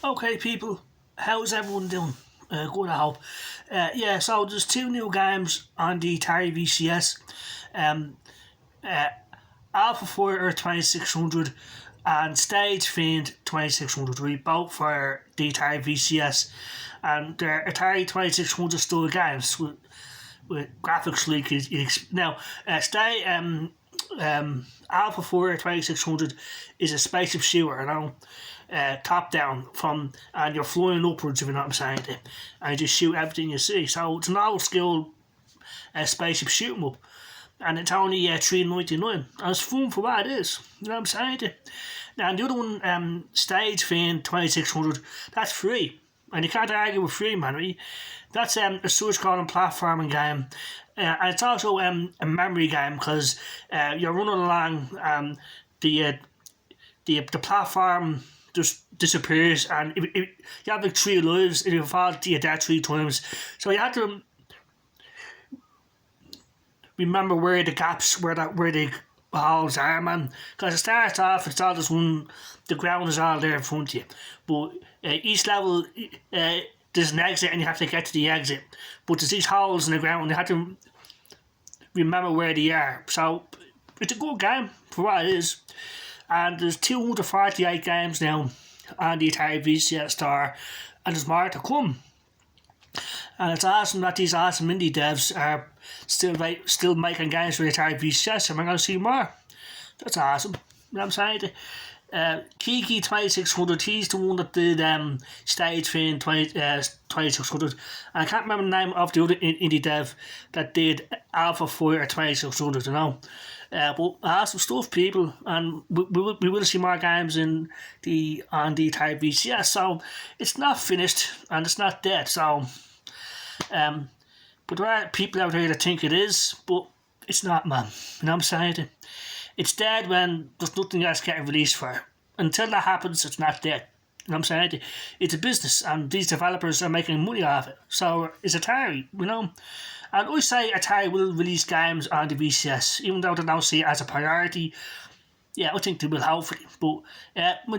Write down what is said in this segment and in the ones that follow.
Okay, people, how's everyone doing? Good, I hope. Yeah, so there's two new games on the AtariVCS. Um, uh, Alpha Fighter 2600 and Stage Fiend 2600, right? Both for the AtariVCS. And they're Atari 2600 style games with graphics like now. Alpha Fighter 2600 is a spaceship shooter, top down and you're flying upwards, if you know what I'm saying, and you just shoot everything you see. So it's an old school spaceship shoot 'em up, and it's only $3.99, and it's fun for what it is. You know what I'm saying? Now, and the other one, Stage Fiend 2600, that's free, and you can't argue with free, man. Right? That's a side-scrolling platforming game, and it's also a memory game because you're running along, the platform just disappears, and if you have like 3 lives, if you fall to your death 3 times, so you have to remember where the gaps, where the holes are, man. Because it starts off, it's all just one, the ground is all there in front of you, but each level there's an exit, and you have to get to the exit. But there's these holes in the ground, and you have to remember where they are. So it's a good game for what it is. And there's 248 games now on the AtariVCS store, and there's more to come. And it's awesome that these awesome indie devs are still making games for the AtariVCS, and we're going to see more. That's awesome. You know what I'm saying? Kiki 2600, he's the one that did Stage Fiend 2600. And I can't remember the name of the other indie dev that did Alpha Fighter 2600, you know. But awesome stuff, people, and we will see more games on the AtariVCS. So it's not finished and it's not dead. So, but there are people out there that think it is, but it's not, man. You know what I'm saying? It's dead when there's nothing else getting released for it. Until that happens, it's not dead. You know what I'm saying? It's a business, and these developers are making money off it. So it's Atari, you know. And I say Atari will release games on the VCS, even though they don't see it as a priority. Yeah, I think they will, hopefully. But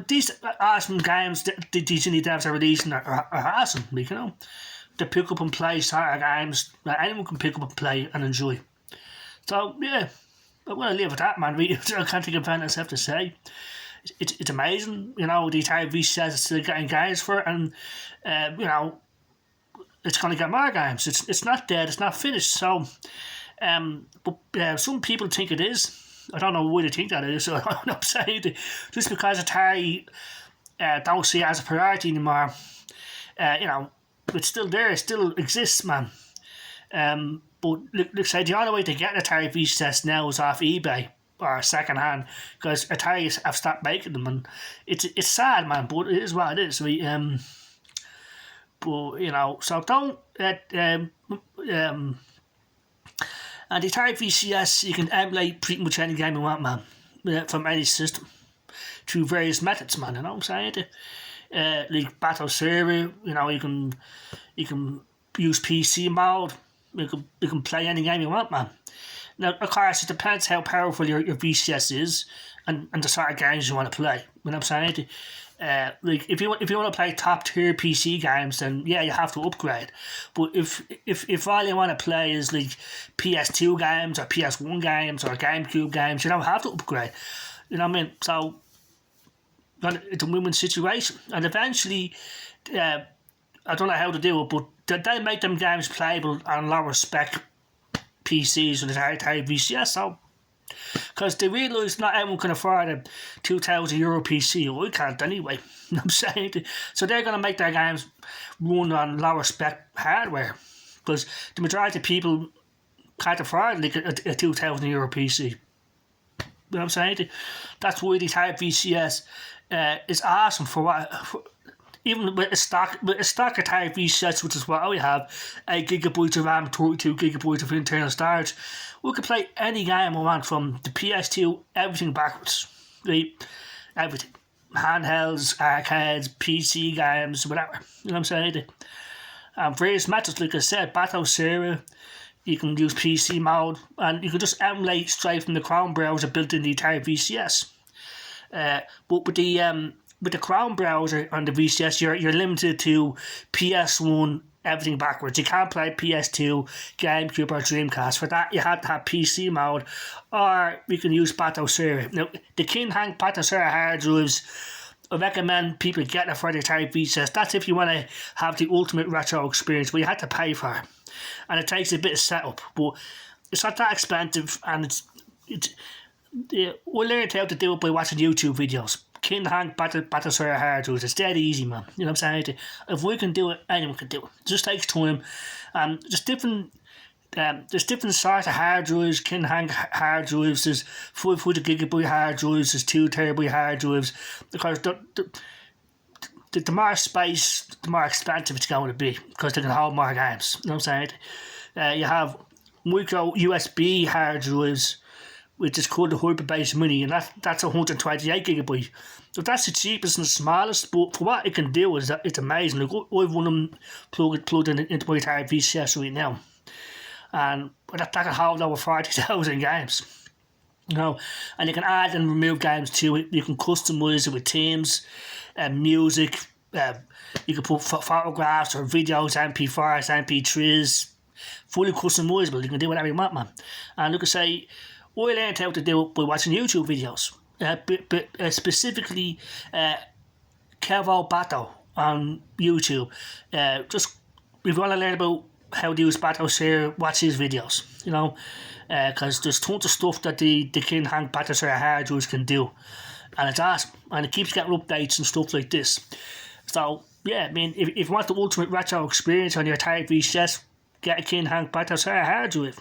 these awesome games that these indie devs are releasing are awesome, like, you know. They pick up and play sort of games that anyone can pick up and play and enjoy. So, yeah, I'm going to leave it at that, man. Really, I can't think of anything else I have to say. It's amazing, you know, the AtariVCS is still getting games for it, and, you know, it's going to get more games. It's not dead, it's not finished. So, but some people think it is. I don't know why they think that is. So I'm saying, just because Atari don't see it as a priority anymore, you know, it's still there, it still exists, man. But look, say the only way to get an AtariVCS now is off eBay or second hand, because Atari have stopped making them, and it's sad, man. But it is what it is. But you know, so don't. And the AtariVCS, you can emulate pretty much any game you want, man, from any system through various methods, man. You know what I'm saying? Like Battle Server, you know, you can use PC mode. You can play any game you want, man. Now, of course, it depends how powerful your VCS is and the sort of games you want to play. You know what I'm saying? Like if you want to play top tier PC games, then yeah, you have to upgrade. But if all you want to play is like PS2 games or PS1 games or GameCube games, you don't have to upgrade. You know what I mean? So it's a win-win situation, and eventually, I don't know how to do it, but they make them games playable on lower spec PCs with the AtariVCS. So, because they realise not everyone can afford a €2,000 PC. I can't anyway. You know what I'm saying? So they're going to make their games run on lower spec hardware, because the majority of people can't afford like a €2,000 PC. You know what I'm saying? That's why the AtariVCS is awesome for what. Even with a stock AtariVCS, which is what I have, 8 gigabytes of RAM, 32 gigabytes of internal storage, we can play any game we want from the PS2, everything backwards. Right? Everything. Handhelds, arcades, PC games, whatever. You know what I'm saying? Various methods, like I said, Battle Server, you can use PC mode, and you can just emulate straight from the Chrome browser built in the AtariVCS. But with the with the Chrome browser on the VCS, you're limited to PS1, everything backwards. You can't play PS2, GameCube or Dreamcast. For that, you have to have PC mode, or you can use Battle Server. Now, the King Hang Battle Server hard drives, I recommend people get it for the AtariVCS. That's if you want to have the ultimate retro experience, but you have to pay for it. And it takes a bit of setup, but it's not that expensive, and we learned how to do it by watching YouTube videos. King Hang Battle Server hard drives. It's dead easy, man. You know what I'm saying? If we can do it, anyone can do it. It just takes time. There's different sorts of hard drives. King Hang hard drives. There's 500 gigabyte hard drives. There's 2 terabyte hard drives. Because the more space, the more expensive it's going to be, because they can hold more games. You know what I'm saying? You have micro USB hard drives, which is called the Hyperbase Mini, and that's 128 gigabyte. So that's the cheapest and the smallest, but for what it can do, it's amazing. Like, I've one of them plugged into my AtariVCS right now, and that can hold over 40,000 games. You know, and you can add and remove games to it. You can customise it with themes, music. You can put photographs or videos, MP4s, MP3s, fully customisable. You can do whatever you want, man. And like I say, I learned how to do it by watching YouTube videos. But specifically, Kevo Bato on YouTube. Just if you want to learn about how to use Battle Server, watch his videos. You know, because there's tons of stuff that the King Hang Battle Server hard drives can do, and it's awesome. And it keeps getting updates and stuff like this. So yeah, I mean, if you want the ultimate retro experience on your AtariVCS, get a King Hang Battle Server hard drive.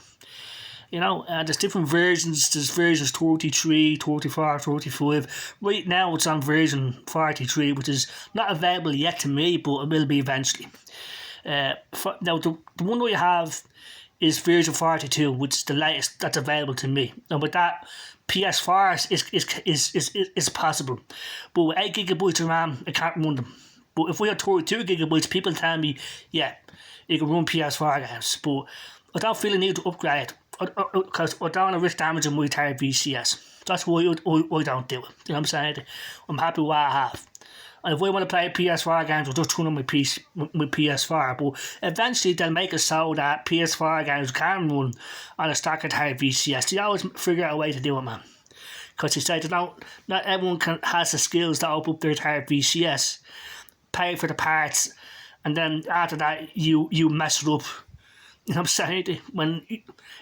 You know, there's different versions. There's versions 33, 34, 35. Right now it's on version 43, which is not available yet to me, but it will be eventually. Now, the one we have is version 42, which is the latest that's available to me. And with that, PS4 is possible. But with 8 gigabytes of RAM, I can't run them. But if we had 32 gigabytes, people tell me, yeah, you can run PS4 games. But I don't feel the need to upgrade, because I don't want to risk damaging my AtariVCS. That's why I don't do it. You know what I'm saying? I'm happy with what I have. And if I want to play PS4 games, I'll just turn on my PS4. But eventually they'll make it so that PS4 games can run on a stack of AtariVCS. They always figure out a way to do it, man. Because they say that not everyone has the skills to open up their AtariVCS, pay for the parts, and then after that you mess it up. You know what I'm saying? When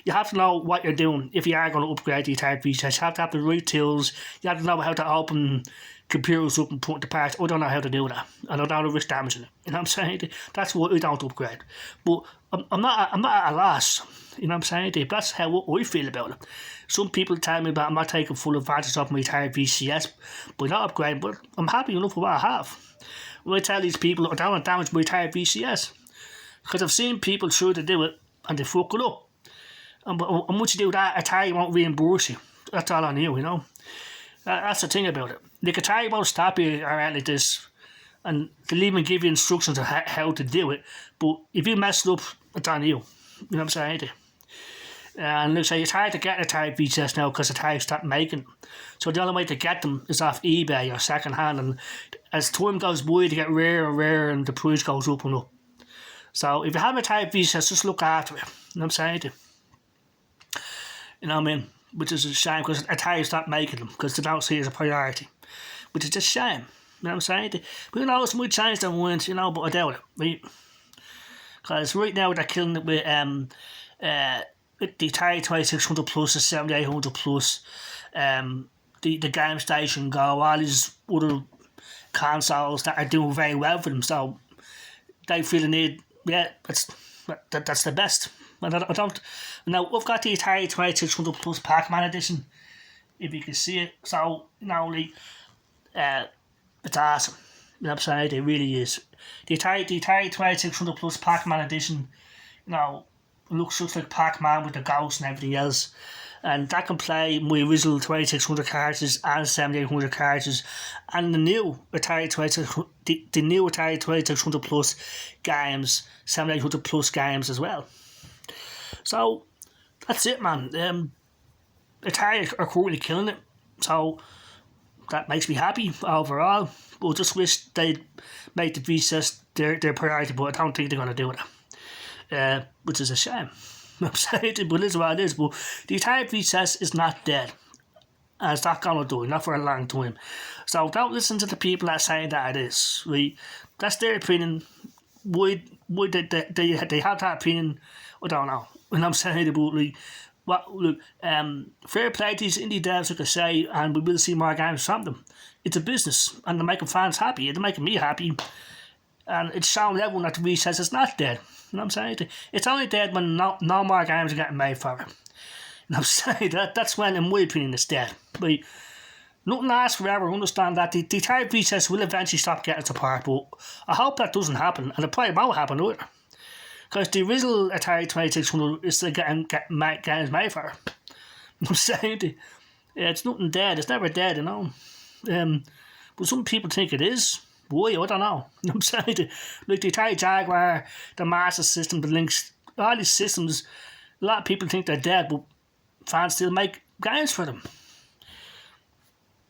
you have to know what you're doing if you are going to upgrade the AtariVCS. You have to have the right tools. You have to know how to open computers up and put the parts. I don't know how to do that, and I don't want to risk damaging it. You know what I'm saying? That's why I don't upgrade. But I'm not at a loss. You know what I'm saying? That's how I feel about it. Some people tell me that I'm not taking full advantage of my AtariVCS by not upgrading, but I'm happy enough with what I have. When I tell these people I don't want to damage my AtariVCS, because I've seen people try to do it and they fuck it up. And once you do that, Atari won't reimburse you. That's all I knew, you know. That's the thing about it. Like, Atari won't stop you or anything like this, and they'll even give you instructions on how to do it. But if you mess it up, it's on you. You know what I'm saying? And like I say, it's hard to get AtariVCS now because Atari stopped making them. So the only way to get them is off eBay or second hand. And as time goes by, they get rarer and rarer, and the price goes up and up. So if you have AtariVCS, just look after it. You know what I'm saying? You know what I mean? Which is a shame, because Atari stopped making them because they don't see it as a priority. Which is just a shame. You know what I'm saying? But who knows, might change their minds, you know, but I doubt it. Right? Because right now they're killing it with the Atari 2600 plus, the 7800 plus, the Game Station Go, all these other consoles that are doing very well for them. So they feel the need, yeah, that's the best. And I don't. Now, we've got the Atari 2600 plus Pac-Man edition, if you can see it. So, you know, it's awesome. You know what I'm saying? It really is. The Atari 2600 plus Pac-Man edition, you know, looks just like Pac-Man with the ghosts and everything else. And that can play my original 2600 cartridges and 7800 cartridges, and the new Atari 2600 plus games, 7800 plus games as well. So that's it, man. Atari are currently killing it. So that makes me happy overall. But I just wish they'd make the VCS their priority, but I don't think they're going to do it, which is a shame. I'm saying it, but it's what it is. But the AtariVCS is not dead, and it's not going to do it, not for a long time. So don't listen to the people that say that it is. Right? That's their opinion. Why they have that opinion, I don't know. And I'm saying about fair play to these indie devs, like I say, and we will see more games from them. It's a business, and they're making fans happy. They're making me happy, and it's showing everyone that the Wii says it's not dead. You know what I'm saying? It's only dead when no more games are getting made for it. And I'm saying that's when, in my opinion, it's dead. But nothing lasts forever. I understand that the AtariVCS will eventually stop getting support, but I hope that doesn't happen, and it probably won't happen either. Because the original Atari 2600 is still getting games made for it. I'm saying it's nothing dead. It's never dead, you know. But some people think it is. Why? I don't know. I'm saying like the Atari Jaguar, the Master System, the Lynx, all these systems, a lot of people think they're dead, but fans still make games for them.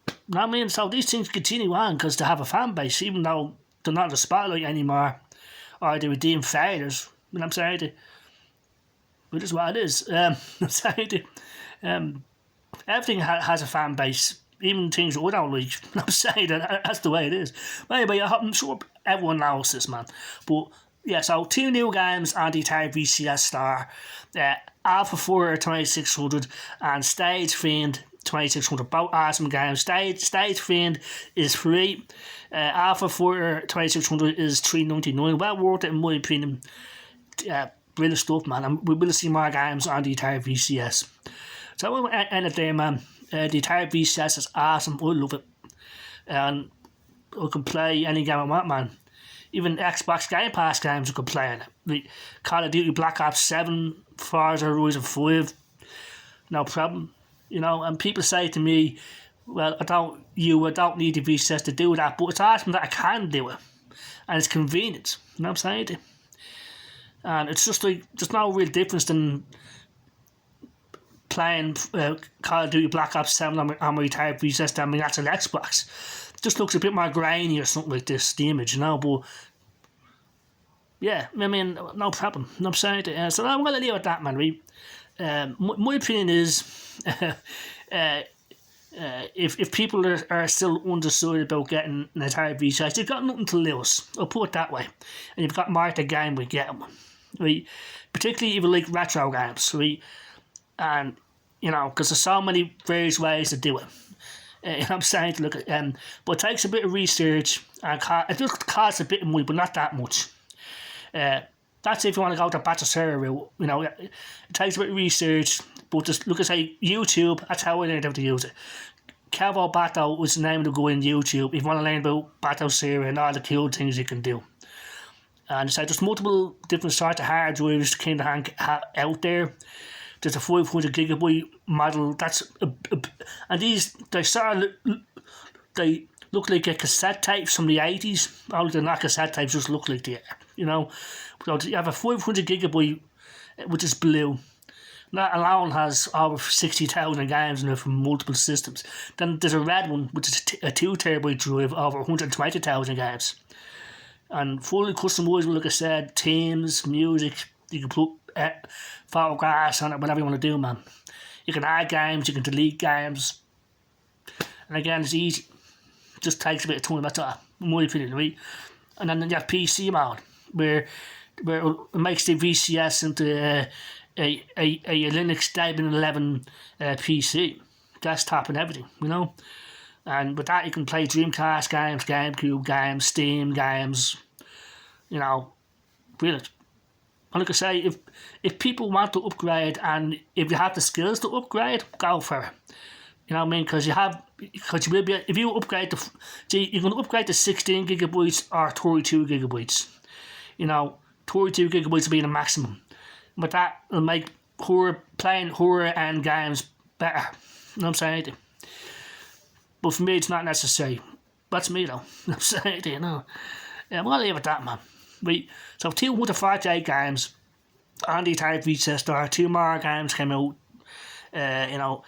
You know what I mean? So these things continue on because they have a fan base, even though they're not in the spotlight anymore, or they were deemed failures. You know what I'm saying? It is what it is. I'm saying everything has a fan base, even things I don't like. I'm saying that's the way it is. Anyway, I'm sure everyone knows this, man. But yeah, so 2 new games on the AtariVCS store: Alpha 4 2600 and Stage Fiend 2600. Both awesome games. Stage Fiend is free. Alpha 4 2600 is $3.99. Well worth it in my opinion. Brilliant stuff, man. And we will see more games on the AtariVCS. So we'll end it there, man. The AtariVCS is awesome. I love it. And I can play any game I want, man. Even Xbox Game Pass games I can play in it. Like Call of Duty Black Ops 7, Forza Horizon 5. No problem. You know, and people say to me, well, I don't need the VCS to do that, but it's awesome that I can do it. And it's convenient. You know what I'm saying? And it's just like, there's no real difference than playing Call of Duty Black Ops 7 on my AtariVCS than my actual Xbox. It just looks a bit more grainy or something like this, the image, you know, but yeah, I mean, no problem. You know what I'm saying? So I'm going to leave it at that, man, right? My opinion is, if people are still undecided about getting an AtariVCS, they've got nothing to lose. I'll put it that way. And you've got more to gain by getting one. Right? Particularly if you like retro games, right? And, you know, because there's so many various ways to do it. You know what I'm saying? Look at, but it takes a bit of research, and it does cost a bit of money, but not that much. That's if you want to go to batch server route. You know, it takes a bit of research, but just look at, say, YouTube. That's how I learned how to use it. Cowboy Battle was the name of the go in YouTube if you want to learn about Battle Server and all the cool things you can do. And so there's multiple different sorts of hard drives that kind of hang out there. There's a 500 gigabyte model. That's and these they look like a cassette tapes from the 80s. Only they're not cassette tapes, just look like they are. You know, so you have a 500 gigabyte, which is blue. That alone has over 60,000 games in it from multiple systems. Then there's a red one, which is a 2 terabyte drive, over 120,000 games. And fully customizable, like I said, themes, music. You can put photographs on it, whatever you want to do, man. You can add games, you can delete games. And again, it's easy. It just takes a bit of time, that's all, in my opinion, right? And then you have PC mode, where it makes the VCS into a Linux Debian 11 PC, desktop and everything, you know. And with that you can play Dreamcast games, GameCube games, Steam games, you know, brilliant. And like I say, if people want to upgrade and if you have the skills to upgrade, go for it. You know what I mean? Because you will be, if you upgrade you can upgrade to 16 gigabytes or 32 gigabytes. You know, 32 gigabytes will be the maximum. But that will make playing horror and games better. You know what I'm saying? But for me, it's not necessary. That's me, though. You know what I'm saying? You know? I'm going to leave it at that, man. Right. So 248 games on the AtariVCS store. 2 more games came out. You know,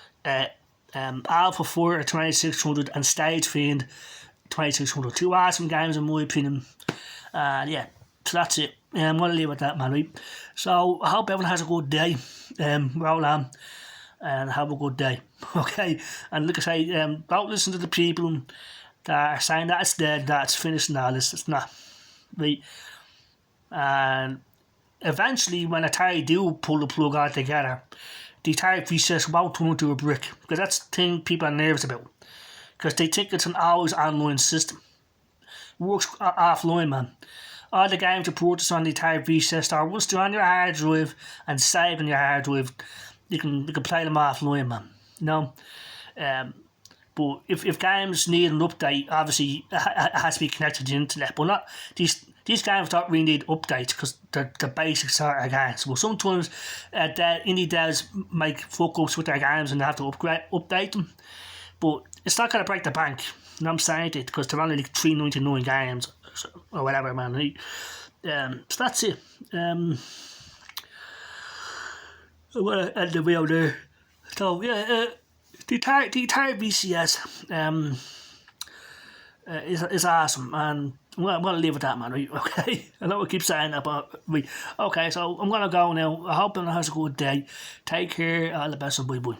Alpha 4 at 2600 and Stage Fiend 2600. Two awesome games in my opinion. Yeah, so that's it. I'm going to leave it at that, man, right? So I hope everyone has a good day. Roll on and have a good day. Okay, and like I say, don't listen to the people that are saying that it's dead, that it's finished and all this. It's not, right? And eventually, when Atari do pull the plug all together, the AtariVCS won't turn into a brick, because that's the thing people are nervous about, because they think it's an always online system. It works offline, man. All the games you purchase on the AtariVCS store, once they're on your hard drive and saved on your hard drive, you can play them offline, man. You know. But if games need an update, obviously it has to be connected to the internet. But not these games don't really need updates, because they're the basic sort of games. Well, sometimes indie devs make fuck ups with their games and they have to update them. But it's not going to break the bank. You know what I'm saying? Because they're only like $3.99 games or whatever, man. Right? So that's it. I'm going to end the video there. So yeah, the AtariVCS is awesome, and I'm going to leave it at that, man, right? Okay, I know I keep saying that, but okay, so I'm going to go now. I hope everyone has a good day. Take care, all the best, and bye bye.